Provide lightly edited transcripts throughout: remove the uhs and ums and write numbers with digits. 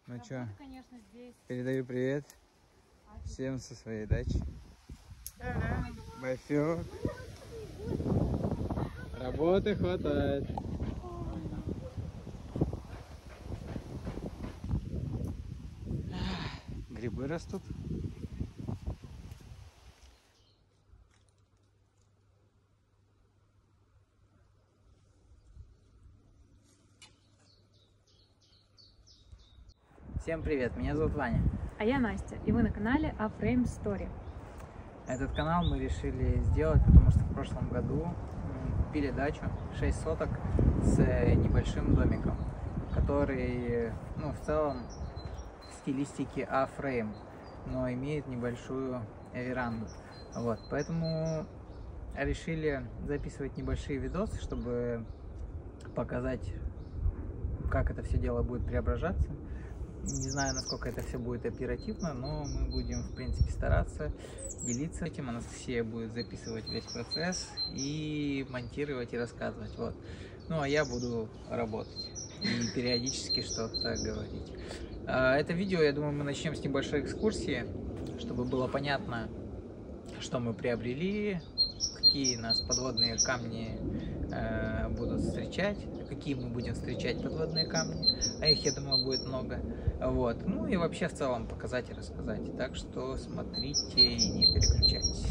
Ну чё, конечно, здесь. передаю привет всем со своей дачи. Байфёк. Работы хватает. Грибы растут. Всем привет, меня зовут Ваня. А я Настя, и вы на канале A Frame Story. Этот канал мы решили сделать, потому что в прошлом году купили дачу 6 соток с небольшим домиком, который, в целом в стилистике A-Frame, но имеет небольшую веранду. Вот, поэтому решили записывать небольшие видосы, чтобы показать, как это все дело будет преображаться. Не знаю, насколько это все будет оперативно, но мы будем, в принципе, стараться делиться этим. Анастасия будет записывать весь процесс и монтировать и рассказывать. Вот. Ну, а я буду работать и периодически что-то говорить. Это видео, я думаю, мы начнем с небольшой экскурсии, чтобы было понятно, что мы приобрели, какие нас подводные камни будут встречать, какие мы будем встречать подводные камни, а их, я думаю, будет много. Вот. Ну и вообще в целом показать и рассказать. Так что смотрите и не переключайтесь.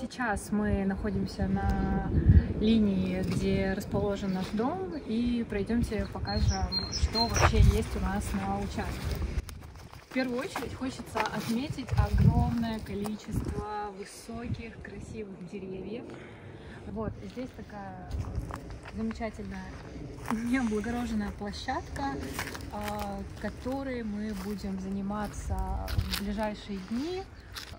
Сейчас мы находимся на линии, где расположен наш дом, и пройдемте покажем, что вообще есть у нас на участке. В первую очередь хочется отметить огромное количество высоких, красивых деревьев. Вот, здесь такая замечательная необлагороженная площадка, которой мы будем заниматься в ближайшие дни,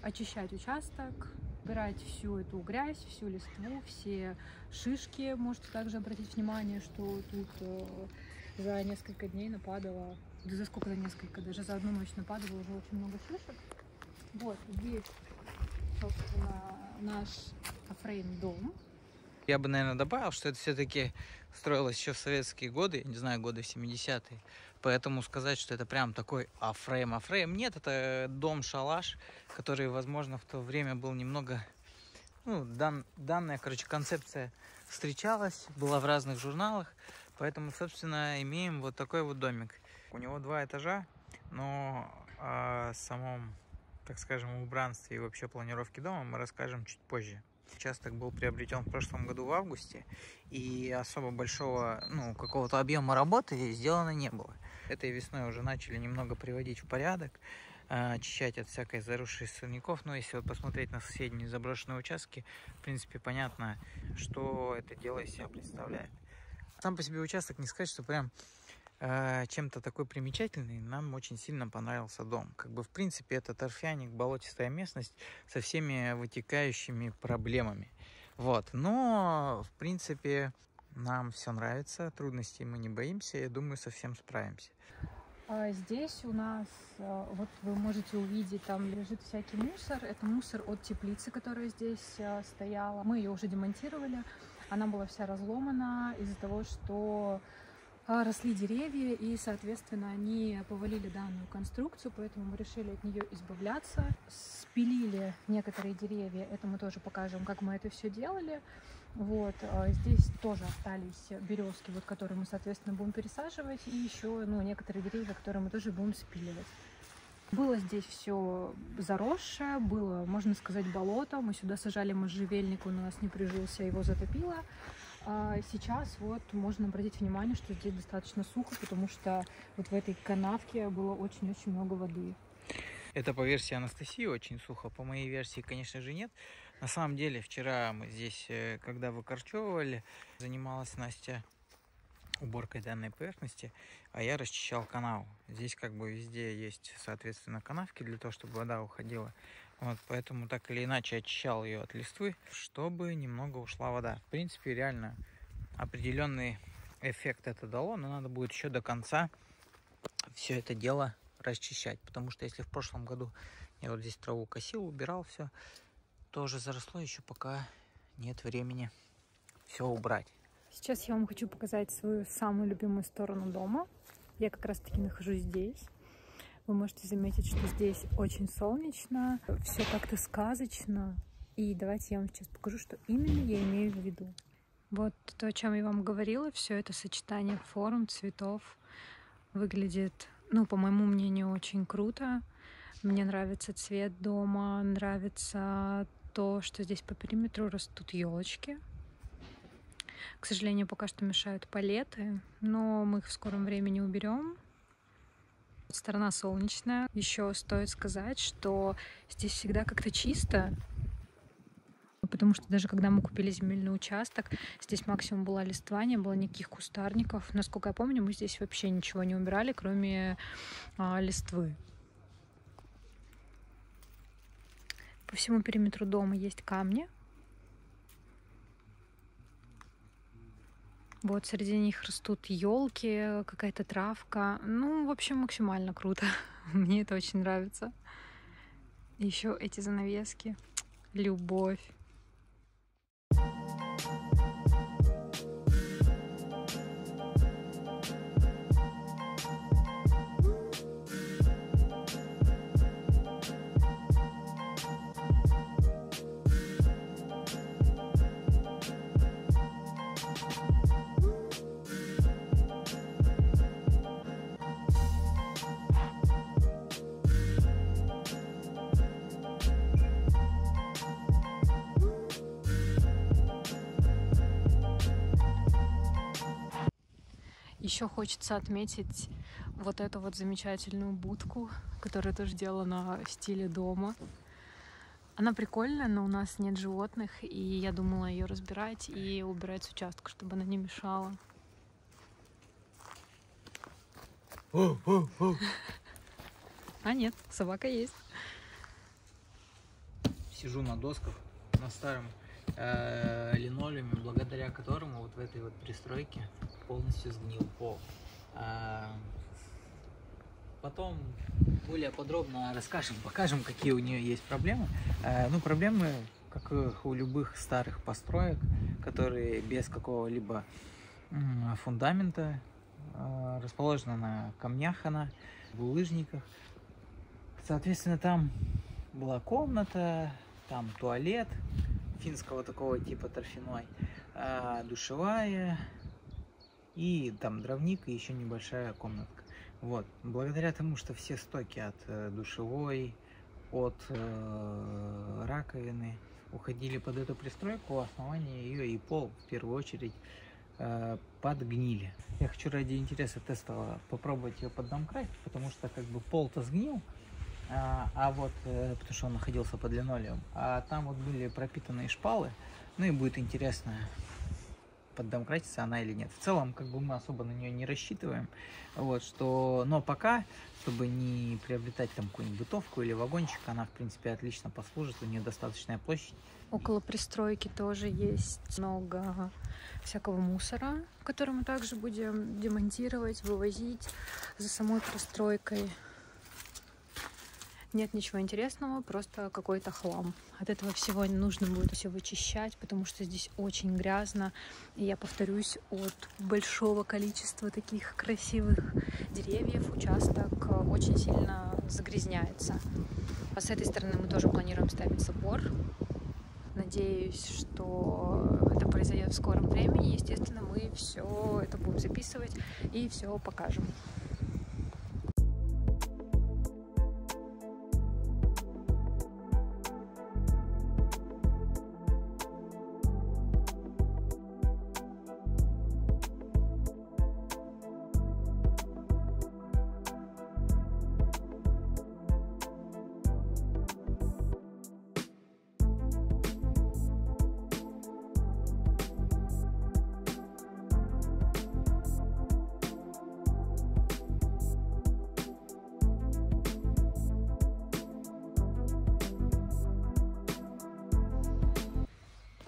очищать участок, убирать всю эту грязь, всю листву, все шишки. Можете также обратить внимание, что тут за несколько дней нападало, да за сколько, за несколько, даже за одну ночь нападало уже очень много шишек. Вот здесь, собственно, наш A-Frame дом. Я бы, наверное, добавил, что это все-таки строилось еще в советские годы, я не знаю, годы 70-е. Поэтому сказать, что это прям такой A-Frame, нет, это дом-шалаш, который, возможно, в то время был немного... данная, концепция встречалась, была в разных журналах, поэтому, собственно, имеем вот такой вот домик. У него 2 этажа, но о самом, так скажем, убранстве и вообще планировке дома мы расскажем чуть позже. Участок был приобретен в прошлом году в августе, и особо большого, какого-то объема работы сделано не было. Этой весной уже начали немного приводить в порядок, очищать от всякой заросшей сорняков. Но если вот посмотреть на соседние заброшенные участки, в принципе, понятно, что это дело из себя представляет. Сам по себе участок, не сказать, что прям чем-то такой примечательный. Нам очень сильно понравился дом. В принципе, это торфяник, болотистая местность со всеми вытекающими проблемами. Вот. Но, в принципе, нам все нравится, трудностей мы не боимся, я думаю, со всем справимся. Здесь у нас, вот вы можете увидеть, там лежит всякий мусор. Это мусор от теплицы, которая здесь стояла. Мы ее уже демонтировали. Она была вся разломана из-за того, что росли деревья, и, соответственно, они повалили данную конструкцию, поэтому мы решили от нее избавляться. Спилили некоторые деревья, это мы тоже покажем, как мы это все делали. Вот, здесь тоже остались березки, вот, которые мы, соответственно, будем пересаживать, и еще, некоторые деревья, которые мы тоже будем спиливать. Было здесь все заросшее, было, можно сказать, болото. Мы сюда сажали можжевельник, он у нас не прижился, его затопило. Сейчас вот можно обратить внимание, что здесь достаточно сухо, потому что вот в этой канавке было очень-очень много воды. Это по версии Анастасии очень сухо, по моей версии, конечно же, нет. На самом деле, вчера мы здесь, когда выкорчевывали, занималась Настя уборкой данной поверхности, а я расчищал канаву. Здесь как бы везде есть, соответственно, канавки для того, чтобы вода уходила. Вот, поэтому так или иначе очищал ее от листвы, чтобы немного ушла вода. В принципе, реально определенный эффект это дало, но надо будет еще до конца все это дело расчищать, потому что если в прошлом году я вот здесь траву косил, убирал все, то уже заросло, еще пока нет времени все убрать. Сейчас я вам хочу показать свою самую любимую сторону дома. Я как раз таки нахожусь здесь. Вы можете заметить, что здесь очень солнечно, все как-то сказочно. И давайте я вам сейчас покажу, что именно я имею в виду. Вот то, о чем я вам говорила, все это сочетание форм, цветов выглядит, ну, по моему мнению, очень круто. Мне нравится цвет дома, нравится то, что здесь по периметру растут елочки. К сожалению, пока что мешают палеты, но мы их в скором времени уберем. Сторона солнечная. Еще стоит сказать, что здесь всегда как-то чисто, потому что даже когда мы купили земельный участок, здесь максимум была листва, не было никаких кустарников. Насколько я помню, мы здесь вообще ничего не убирали, кроме листвы. По всему периметру дома есть камни. Вот среди них растут елки, какая-то травка. Ну, в общем, максимально круто. Мне это очень нравится. Еще эти занавески. Любовь. Еще хочется отметить вот эту вот замечательную будку, которая тоже сделана в стиле дома. Она прикольная, но у нас нет животных, и я думала ее разбирать и убирать с участка, чтобы она не мешала. А нет, собака есть. Сижу на досках, на старом линолеуме, благодаря которому вот в этой вот пристройке полностью сгнил пол. Потом более подробно расскажем, покажем, какие у нее есть проблемы. Ну, проблемы, как у любых старых построек, которые без какого-либо фундамента, расположена на камнях она, в булыжниках. Соответственно, там была комната, там туалет финского такого типа торфяной, душевая и там дровник и еще небольшая комнатка. Вот. Благодаря тому, что все стоки от душевой, от раковины уходили под эту пристройку, основание ее и пол в первую очередь подгнили. Я хочу ради интереса тестово попробовать ее поддомкратить, потому что как бы пол-то сгнил, потому что он находился под линолеум, а там вот были пропитанные шпалы, ну и будет интересно, поддомкратится она или нет. В целом, как бы мы особо на нее не рассчитываем, вот, но пока, чтобы не приобретать там какую-нибудь бытовку или вагончик, она, в принципе, отлично послужит, у нее достаточная площадь. Около пристройки тоже есть много всякого мусора, который мы также будем демонтировать, вывозить за самой пристройкой. Нет ничего интересного, просто какой-то хлам. От этого всего нужно будет все вычищать, потому что здесь очень грязно. И я повторюсь, от большого количества таких красивых деревьев участок очень сильно загрязняется. А с этой стороны мы тоже планируем ставить забор. Надеюсь, что это произойдет в скором времени. Естественно, мы все это будем записывать и все покажем.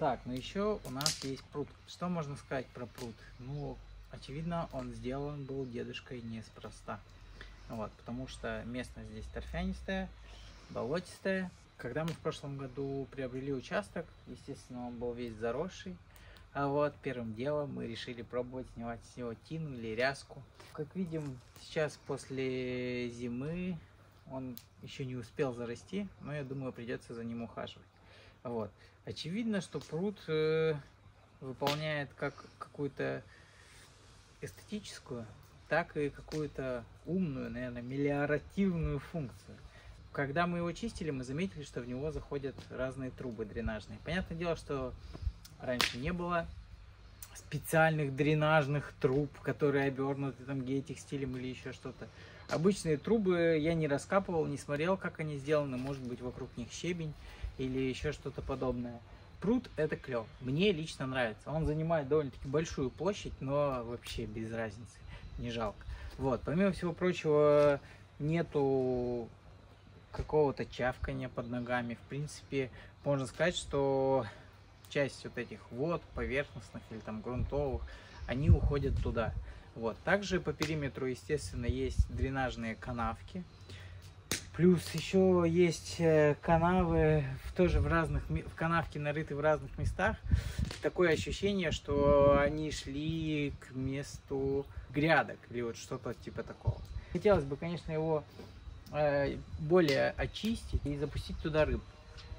Так, ну еще у нас есть пруд. Что можно сказать про пруд? Ну, очевидно, он сделан был дедушкой неспроста. Вот, потому что местность здесь торфянистая, болотистая. Когда мы в прошлом году приобрели участок, естественно, он был весь заросший. А вот первым делом мы решили пробовать снимать с него тину или ряску. Как видим, сейчас после зимы он еще не успел зарасти, но я думаю, придется за ним ухаживать. Вот. Очевидно, что пруд выполняет как какую-то эстетическую, так и какую-то умную, наверное, мелиоративную функцию. Когда мы его чистили, мы заметили, что в него заходят разные трубы дренажные. Понятное дело, что раньше не было специальных дренажных труб, которые обернуты там геотекстилем или еще что-то. Обычные трубы я не раскапывал, не смотрел, как они сделаны. Может быть, вокруг них щебень или еще что-то подобное. Пруд — это клево. Мне лично нравится. Он занимает довольно-таки большую площадь, но вообще без разницы. Не жалко. Вот. Помимо всего прочего, нету какого-то чавкания под ногами. В принципе, можно сказать, что часть вот этих вод, поверхностных или там грунтовых, они уходят туда. Вот. Также по периметру, естественно, есть дренажные канавки. Плюс еще есть канавы, тоже канавки нарыты в разных местах. Такое ощущение, что они шли к месту грядок или вот что-то типа такого. Хотелось бы, конечно, его более очистить и запустить туда рыбу,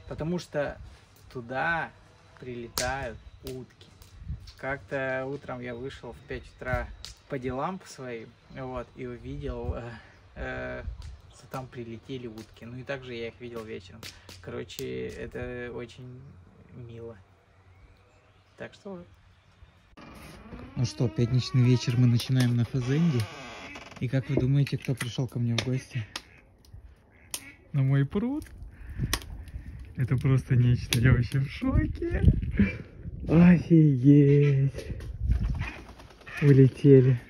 потому что туда прилетают утки. Как-то утром я вышел в 5 утра по делам по своим, вот, и увидел, что там прилетели утки. Ну и также я их видел вечером. Короче, это очень мило. Так что вот. Ну что, пятничный вечер мы начинаем на Фазенде. И как вы думаете, кто пришел ко мне в гости? На мой пруд? Это просто нечто, я вообще в шоке. Офигеть. Улетели.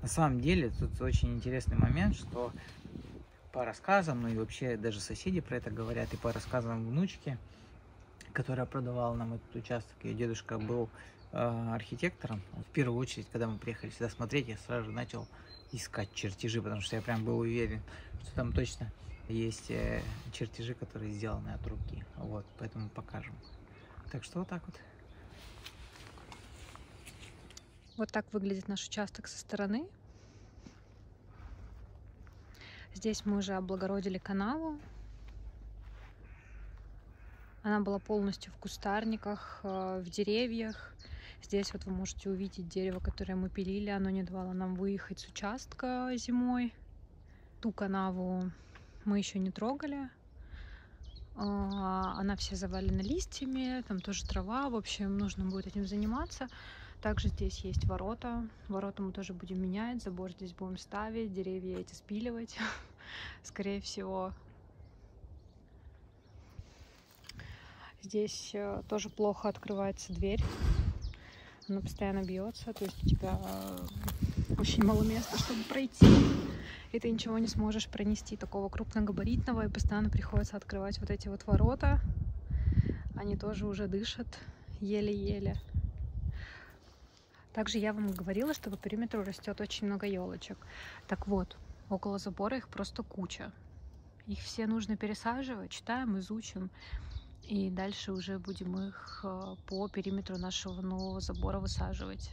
На самом деле, тут очень интересный момент, что по рассказам, ну и вообще даже соседи про это говорят, и по рассказам внучки, которая продавала нам этот участок, ее дедушка был архитектором. В первую очередь, когда мы приехали сюда смотреть, я сразу же начал искать чертежи, потому что я прям был уверен, что там точно есть чертежи, которые сделаны от руки. Вот, поэтому покажем. Так что вот так вот. Вот так выглядит наш участок со стороны. Здесь мы уже облагородили канаву. Она была полностью в кустарниках, в деревьях. Здесь вот вы можете увидеть дерево, которое мы пилили. Оно не давало нам выехать с участка зимой. Ту канаву мы еще не трогали. Она вся завалена листьями, там тоже трава. В общем, нужно будет этим заниматься. Также здесь есть ворота. Ворота мы тоже будем менять. Забор здесь будем ставить, деревья эти спиливать. Скорее всего. Здесь тоже плохо открывается дверь. Она постоянно бьется. То есть у тебя очень мало места, чтобы пройти. И ты ничего не сможешь пронести такого крупногабаритного. И постоянно приходится открывать вот эти вот ворота. Они тоже уже дышат еле-еле. Также я вам говорила, что по периметру растет очень много елочек. Так вот, около забора их просто куча. Их все нужно пересаживать, читаем, изучим. И дальше уже будем их по периметру нашего нового забора высаживать.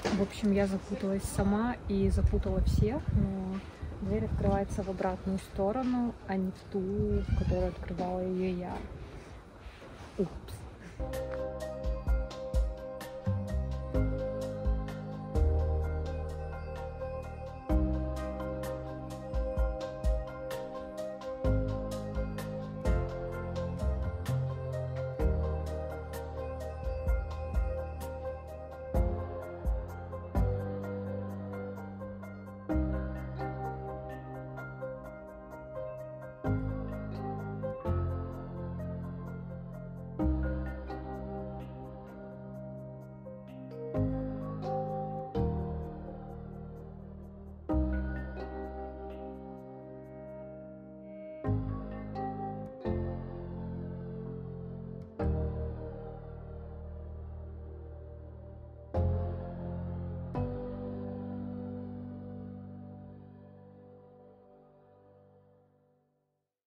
В общем, я запуталась сама и запутала всех, но дверь открывается в обратную сторону, а не в ту, в которую открывала ее я. Упс.